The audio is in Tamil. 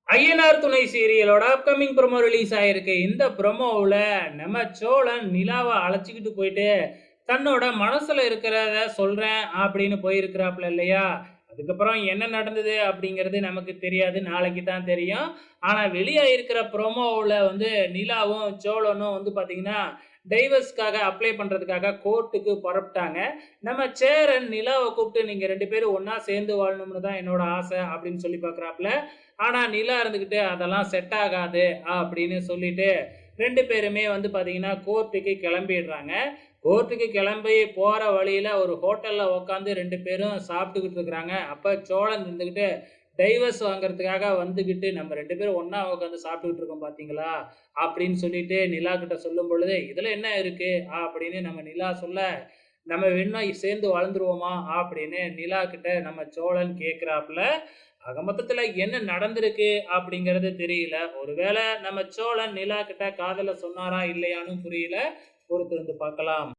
ஐயனார் துணை சீரியலோட அப்கமிங் ப்ரோமோ ரிலீஸ் ஆயிருக்கு. இந்த ப்ரோமோவுல நம்ம சோழன் நிலாவ அழைச்சுக்கிட்டு போயிட்டு, தன்னோட மனசுல இருக்கிறத சொல்றேன் அப்படின்னு போயிருக்கிறாப்ல இல்லையா? அதுக்கப்புறம் என்ன நடந்தது அப்படிங்கிறது நமக்கு தெரியாது. நாளைக்கு தான் தெரியும். ஆனா வெளியாயிருக்கிற ப்ரோமோவுல வந்து நிலாவும், சோழனும் வந்து பார்த்தீங்கன்னா, டைவர்ஸ்க்காக அப்ளை பண்றதுக்காக கோர்ட்டுக்கு புறப்பட்டாங்க. நம்ம சேரன் நிலாவ கூப்பிட்டு, "நீங்க 2 பேரும் ஒண்ணா சேர்ந்து வாழணும்னு தான் என்னோட ஆசை" அப்படின்னு சொல்லி பார்க்குறாப்ல. ஆனா நிலா இருந்துகிட்டு அதெல்லாம் செட் ஆகாது அப்படின்னு சொல்லிட்டு 2 பேருமே வந்து பார்த்தீங்கன்னா, கோர்ட்டுக்கு கிளம்பிடுறாங்க. கோர்ட்டுக்கு கிளம்பி போற வழியில ஒரு ஹோட்டல்ல உட்காந்து 2 பேரும் சாப்பிட்டுக்கிட்டு இருக்கிறாங்க. அப்ப சோழன் இருந்துகிட்டு, டைவர்ஸ் வாங்குறதுக்காக வந்துகிட்டு, "நம்ம 2 பேரும் ஒண்ணா உட்காந்து சாப்பிட்டுக்கிட்டு இருக்கோம் பார்த்தீங்களா?" அப்படின்னு சொல்லிட்டு நிலா கிட்ட சொல்லும் பொழுது, "இதுல என்ன இருக்கு?" அப்படின்னு நம்ம நிலா சொல்ல, "நம்ம வேணும்னா சேர்ந்து வாழ்ந்துருவோமா?" அப்படின்னு நிலா கிட்ட நம்ம சோழன் கேட்கிறாப்ல. ஆக மொத்தத்துல என்ன நடந்திருக்கு அப்படிங்கிறது தெரியல. ஒருவேளை நம்ம சோழன் நிலா கிட்ட காதல சொன்னாரா இல்லையான்னு புரியல. பொறுத்திருந்து பார்க்கலாம்.